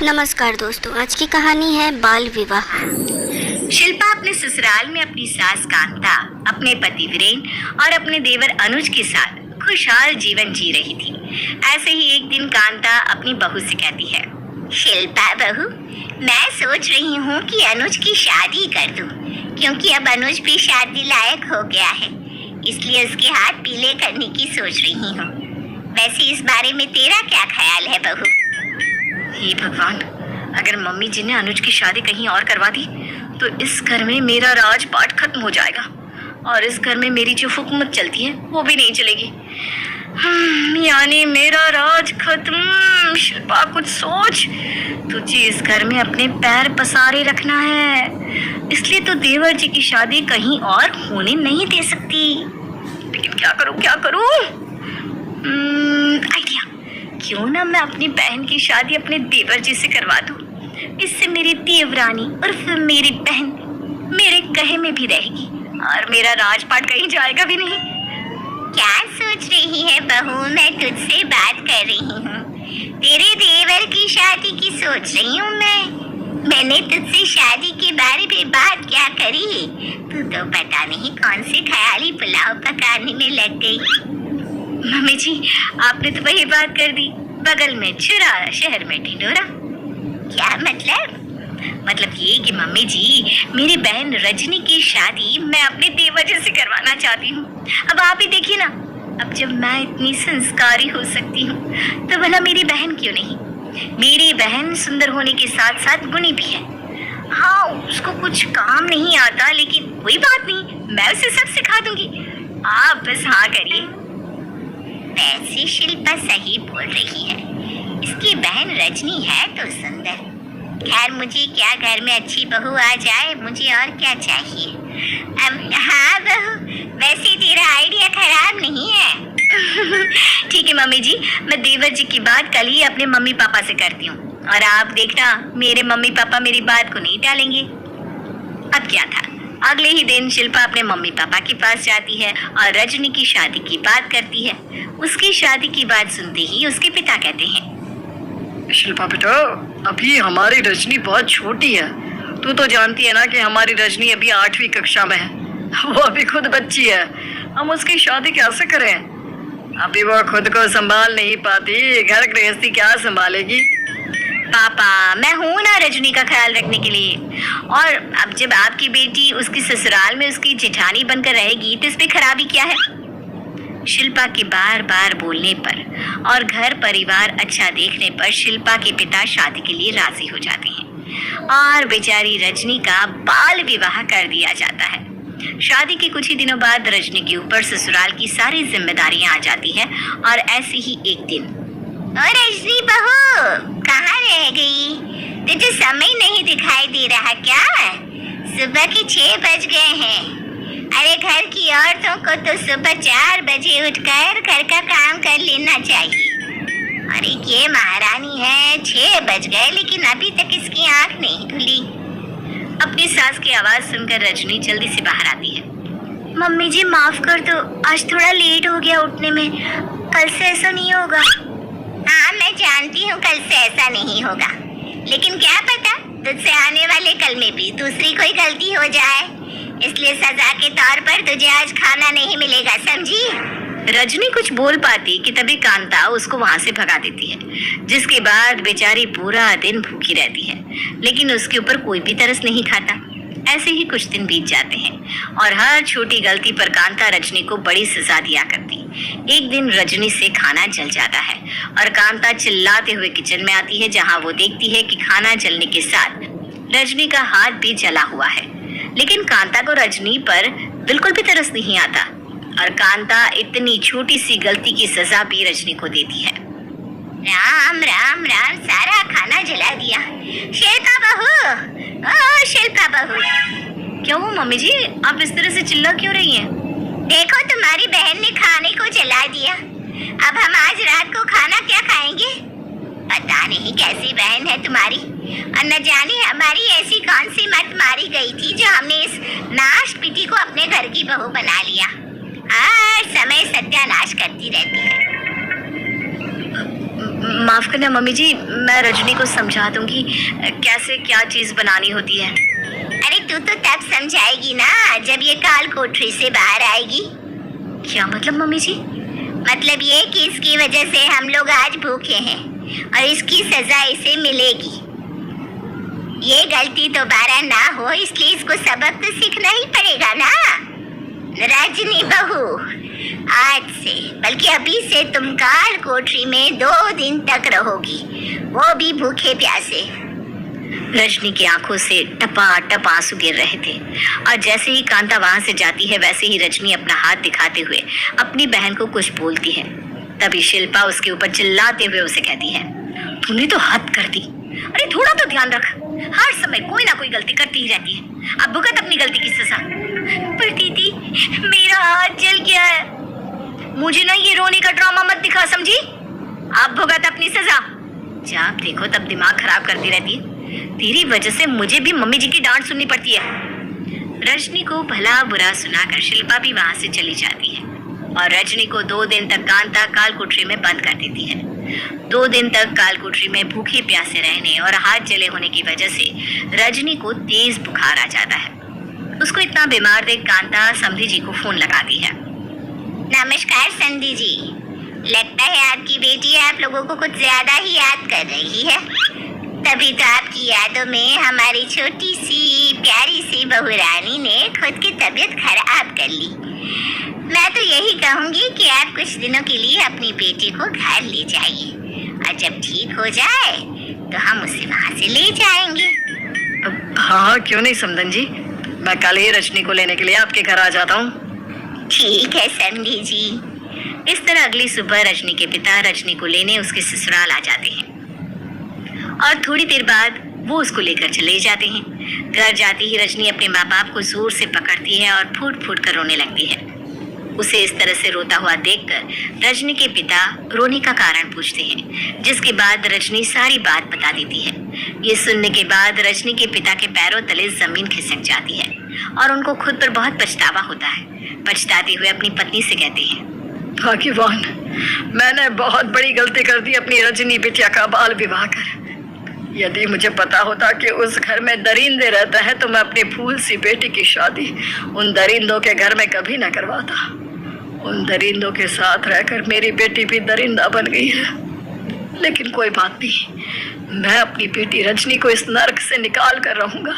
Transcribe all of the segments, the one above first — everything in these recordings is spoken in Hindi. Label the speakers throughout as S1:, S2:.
S1: नमस्कार दोस्तों, आज की कहानी है बाल विवाह।
S2: शिल्पा अपने ससुराल में अपनी सास कांता, अपने पति वीरेन और अपने देवर अनुज के साथ खुशहाल जीवन जी रही थी। ऐसे ही एक दिन कांता अपनी बहू से कहती है, शिल्पा बहू, मैं सोच रही हूँ कि अनुज की शादी कर दूँ, क्योंकि अब अनुज भी शादी लायक हो गया है, इसलिए उसके हाथ पीले करने की सोच रही हूँ। वैसे इस बारे में तेरा क्या ख्याल है बहू? हे भगवान, अगर मम्मी जी ने अनुज की शादी कहीं और करवा दी तो इस घर में मेरा राजपाट खत्म हो जाएगा और इस घर में मेरी जो हुकूमत चलती है वो भी नहीं चलेगी। यानी मेरा राज खत्म। शिल्पा, कुछ सोच, तुझे इस घर में अपने पैर पसारे रखना है, इसलिए तो देवर जी की शादी कहीं और होने नहीं दे सकती। लेकिन क्या करूं? आइडिया, क्यों ना मैं अपनी बहन की शादी अपने देवर जी से करवा दूं। इससे मेरी देवरानी और फिर मेरी बहन मेरे कहे में भी रहेगी और मेरा राजपाट कहीं जाएगा भी नहीं। क्या सोच रही है बहू? मैं तुझसे बात कर रही हूँ। तेरे देवर की शादी की सोच रही हूँ मैंने तुझसे शादी के बारे में बात क्या करी? तू तो पता नहीं कौन से ख्याली पुलाव पकाने में लग गई। मम्मी जी, आपने तो वही बात कर दी, बगल में छुरा शहर में ढिंढोरा। क्या मतलब ये कि मम्मी जी, मेरी बहन रजनी की शादी मैं अपने देवर जी से करवाना चाहती हूँ। अब आप ही देखिए ना, अब जब मैं इतनी संस्कारी हो सकती हूँ तो भला मेरी बहन क्यों नहीं? मेरी बहन सुंदर होने के साथ साथ गुणी भी है। हाँ, उसको कुछ काम नहीं आता, लेकिन कोई बात नहीं, मैं उसे सब सिखा दूंगी। आप बस हाँ करिए। वैसे शिल्पा सही बोल रही है, इसकी बहन रजनी है तो सुंदर। खैर, मुझे क्या, घर में अच्छी बहू आ जाए, मुझे और क्या चाहिए। हाँ बहू, वैसे तेरा आइडिया खराब नहीं है। ठीक है मम्मी जी, मैं देवर जी की बात कल ही अपने मम्मी पापा से करती हूँ और आप देखना, मेरे मम्मी पापा मेरी बात को नहीं टालेंगे। अब क्या था, अगले ही दिन शिल्पा अपने मम्मी पापा के पास जाती है और रजनी की शादी की बात करती है। उसकी शादी की बात सुनते ही उसके पिता कहते हैं,
S3: शिल्पा बेटा, अभी हमारी रजनी बहुत छोटी है। तू तो जानती है ना कि हमारी रजनी अभी 8वीं कक्षा में है, वो अभी खुद बच्ची है। हम उसकी शादी कैसे करें? अभी वो खुद को संभाल नहीं पाती, घर गृहस्थी क्या संभालेगी?
S2: पापा, मैं हूँ ना रजनी का ख्याल रखने के लिए। और अब जब आपकी बेटी उसकी ससुराल में उसकी जेठानी बनकर रहेगी तो इसमें खराबी क्या है? शिल्पा के बार बार बोलने पर और घर परिवार अच्छा देखने पर शिल्पा के पिता शादी के लिए राजी हो जाते हैं और बेचारी रजनी का बाल विवाह कर दिया जाता है। शादी के कुछ ही दिनों बाद रजनी के ऊपर ससुराल की सारी जिम्मेदारियां आ जाती है और ऐसे ही एक दिन, रजनी बहू, कहाँ रह गई? तुझे समय नहीं दिखाई दे रहा क्या? सुबह के 6 बज गए हैं। अरे, घर की औरतों को तो सुबह 4 बजे उठकर घर का काम कर लेना चाहिए। अरे ये महारानी है, 6 बज गए लेकिन अभी तक इसकी आंख नहीं खुली। अपनी सास की आवाज सुनकर रजनी जल्दी से बाहर आती है। मम्मी जी, माफ कर दो, आज थोड़ा लेट हो गया उठने में, कल से ऐसा नहीं होगा। हाँ, मैं जानती हूँ कल से ऐसा नहीं होगा, लेकिन क्या पता तुझसे आने वाले कल में भी दूसरी कोई गलती हो जाए, इसलिए सजा के तौर पर तुझे आज खाना नहीं मिलेगा, समझी? रजनी कुछ बोल पाती कि तभी कांता उसको वहां से भगा देती है, जिसके बाद बेचारी पूरा दिन भूखी रहती है, लेकिन उसके ऊपर कोई भी तरस नहीं खाता। ऐसे ही कुछ दिन बीत जाते हैं और हर छोटी गलती पर कांता रजनी को बड़ी सजा दिया करती। एक दिन रजनी से खाना जल जाता है और कांता चिल्लाते हुए किचन में आती है, जहां वो देखती है कि खाना जलने के साथ रजनी का हाथ भी जला हुआ है। लेकिन कांता को रजनी पर बिल्कुल भी तरस नहीं आता और कांता इतनी छोटी सी गलती की सजा भी रजनी को देती है। राम राम राम, सारा खाना जला दिया। शिल्पा बहू, ओ शिल्पा बहू। क्यों मम्मी जी, आप इस तरह से चिल्ला क्यों रही हैं? देखो, तुम्हारी बहन ने खाने को जला दिया। अब हम आज रात को खाना क्या खाएंगे? पता नहीं कैसी बहन है तुम्हारी, और न जाने हमारी ऐसी कौन सी मत मारी गई थी जो हमने इस नाश पीटी को अपने घर की बहू बना लिया। हर समय सत्यानाश करती रहती है। माफ करना मम्मी जी, मैं रजनी को समझा दूंगी कैसे क्या चीज बनानी होती है।
S1: अरे तू तो तब समझाएगी ना जब ये काल कोठरी से बाहर आएगी।
S2: क्या मतलब मम्मी जी?
S1: मतलब ये कि इसकी वजह से हम लोग आज भूखे हैं और इसकी सजा इसे मिलेगी। ये गलती दोबारा ना हो इसलिए इसको सबक तो सीखना ही पड़ेगा ना। रजनी बहू, आज से बल्कि अभी से तुम काल कोठरी में 2 दिन तक रहोगी, वो भी भूखे प्यासे।
S2: रजनी की आंखों से टपा आंसू गिर रहे थे और जैसे ही कांता वहां से जाती है वैसे ही रजनी अपना हाथ दिखाते हुए अपनी बहन को कुछ बोलती है। तभी शिल्पा उसके ऊपर चिल्लाते हुए उसे कहती है, तूने तो हद कर दी। अरे थोड़ा तो ध्यान रख, हर समय कोई ना कोई गलती करती ही रहती है। अब भुगत अपनी गलती की सजा।
S1: पर दीदी, मेरा हाथ जल गया है।
S2: मुझे ना ये रोने का ड्रामा मत दिखा, समझी? अब भुगत अपनी सजा। जब देखो तब दिमाग खराब करती रहती है। तेरी वजह से मुझे भी मम्मी जी की डांट सुननी पड़ती है। रजनी को भला बुरा सुनाकर शिल्पा भी वहां से चली जाती है और रजनी को 2 दिन तक कांता काल कोठरी में बंद कर देती है। 2 दिन तक काल कोठरी में भूखे प्यासे रहने और हाथ जले होने की वजह से रजनी को तेज बुखार आ जाता है। उसको इतना बीमार देख कांता समधी जी को फोन लगाती है।
S1: नमस्कार संधि जी, लगता है आपकी बेटी आप लोगों को कुछ ज्यादा ही याद कर रही है। तभी तो आपकी यादों में हमारी छोटी सी प्यारी सी बहू रानी ने खुद की तबीयत खराब कर ली। मैं तो यही कहूंगी कि आप कुछ दिनों के लिए अपनी बेटी को घर ले जाइए और जब ठीक हो जाए तो हम उसे वहाँ से ले जाएंगे।
S3: हाँ, क्यों नहीं समधन जी, मैं कल ही रजनी को लेने के लिए आपके घर आ जाता हूँ।
S1: ठीक है संधि जी।
S2: इस तरह अगली सुबह रजनी के पिता रजनी को लेने उसके ससुराल आ जाते हैं और थोड़ी देर बाद वो उसको लेकर चले जाते हैं। घर जाते ही रजनी अपने माँ बाप को जोर से पकड़ती है और फूट फूट कर रोने लगती है। उसे इस तरह से रोता हुआ देखकर रजनी के पिता रोने का कारण पूछते हैं, जिसके बाद रजनी सारी बात बता देती है। ये सुनने के बाद रजनी के पिता के पैरों तले जमीन खिसक जाती है और उनको खुद पर बहुत पछतावा होता है। पछताते हुए अपनी पत्नी से कहते हैं,
S3: भगवान, मैंने बहुत बड़ी गलती कर दी अपनी रजनी बिटिया का बाल विवाह कर। यदि मुझे पता होता कि उस घर में दरिंदे रहता है तो मैं अपनी फूल सी बेटी की शादी उन दरिंदों के घर में कभी न करवाता। उन दरिंदों के साथ रहकर मेरी बेटी भी दरिंदा बन गई है। लेकिन कोई बात नहीं, मैं अपनी बेटी रजनी को इस नर्क से निकाल कर रहूंगा।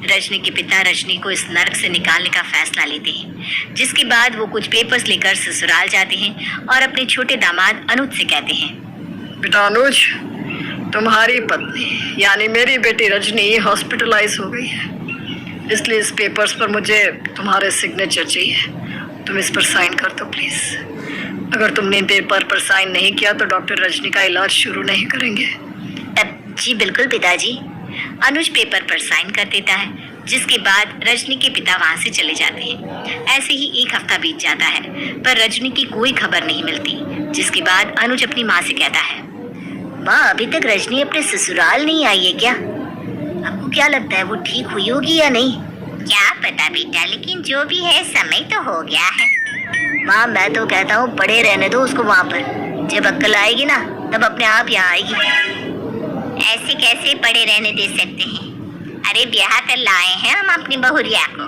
S2: रजनी के पिता रजनी को इस नर्क से निकालने का फैसला लेते हैं, जिसके बाद वो कुछ पेपर्स लेकर ससुराल जाते हैं और अपने छोटे दामाद अनुज से कहते हैं,
S3: बेटा अनुज, तुम्हारी पत्नी यानी मेरी बेटी रजनी हॉस्पिटलाइज हो गई है, इसलिए इस पेपर्स पर मुझे तुम्हारे सिग्नेचर चाहिए। तुम इस पर साइन कर दो प्लीज। अगर तुमने पेपर पर साइन नहीं किया तो डॉक्टर रजनी का इलाज शुरू नहीं करेंगे।
S2: जी बिल्कुल पिताजी। अनुज पेपर पर साइन कर देता है, जिसके बाद रजनी के पिता वहां से चले जाते हैं। ऐसे ही 1 हफ्ता बीत जाता है पर रजनी की कोई खबर नहीं मिलती, जिसके बाद अनुज अपनी माँ से कहता है, माँ, अभी तक रजनी अपने ससुराल नहीं आई है क्या? आपको क्या लगता है वो ठीक हुई होगी या नहीं?
S1: क्या पता बेटा, लेकिन जो भी है समय तो हो गया है।
S2: माँ, मैं तो कहता हूँ पड़े रहने दो उसको वहाँ पर। जब अक्ल आएगी ना तब अपने आप यहाँ आएगी।
S1: ऐसे कैसे पड़े रहने दे सकते हैं? अरे ब्याह कर लाए हैं हम अपनी बहुरिया को,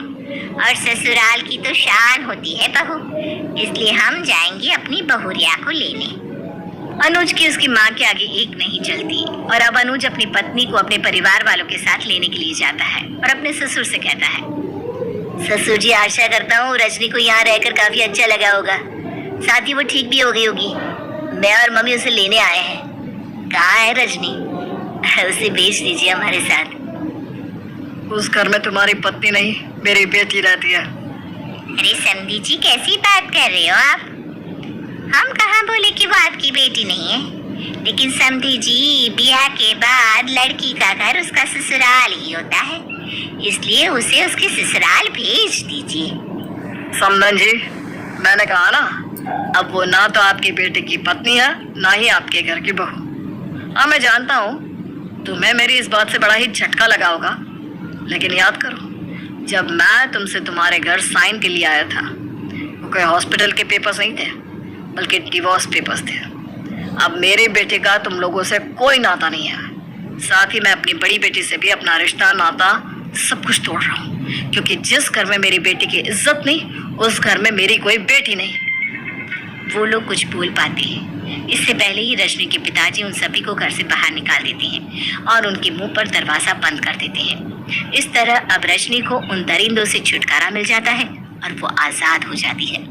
S1: और ससुराल की तो शान होती है बहू, इसलिए हम जाएंगे अपनी बहुरिया को लेने।
S2: अनुज की उसकी माँ के आगे एक नहीं चलती और अब अनुज अपनी पत्नी को अपने परिवार वालों के साथ लेने के लिए जाता है और अपने ससुर से कहता है, ससुर जी, आशा करता हूँ रजनी को यहाँ रहकर काफी अच्छा लगा होगा, साथ ही वो ठीक भी हो गई होगी। मैं और मम्मी उसे लेने आए हैं। कहाँ है रजनी? उसे भेज दीजिए हमारे साथ।
S3: उस घर में तुम्हारी पत्नी नहीं, मेरी बेटी रहती है।
S1: अरे समधी जी, कैसी बात कर रहे हो आप? हम कहाँ बोले कि वो आपकी बेटी नहीं है, लेकिन समधी जी, ब्याह के बाद लड़की का घर उसका ससुराल ही होता है, इसलिए उसे उसके ससुराल भेज दीजिए।
S3: समधन जी, मैंने कहा ना, अब वो ना तो आपकी बेटी की पत्नी है ना ही आपके घर की बहू। हाँ, मैं जानता हूँ तुम्हें मेरी इस बात से बड़ा ही झटका लगा होगा, लेकिन याद करो, जब मैं तुमसे तुम्हारे घर साइन के लिए आया था वो कोई हॉस्पिटल के पेपर्स नहीं थे, बल्कि डिवोर्स पेपर्स थे। अब मेरे बेटे का तुम लोगों से कोई नाता नहीं है। साथ ही मैं अपनी बड़ी बेटी से भी अपना रिश्ता नाता सब कुछ तोड़ रहा हूँ, क्योंकि जिस घर में मेरी बेटी की इज्जत नहीं, उस घर में मेरी कोई बेटी नहीं।
S2: वो लोग कुछ बोल पाते हैं इससे पहले ही रजनी के पिताजी उन सभी को घर से बाहर निकाल देते हैं और उनके मुंह पर दरवाजा बंद कर देते हैं। इस तरह अब रजनी को उन दरिंदों से छुटकारा मिल जाता है और वो आजाद हो जाती है।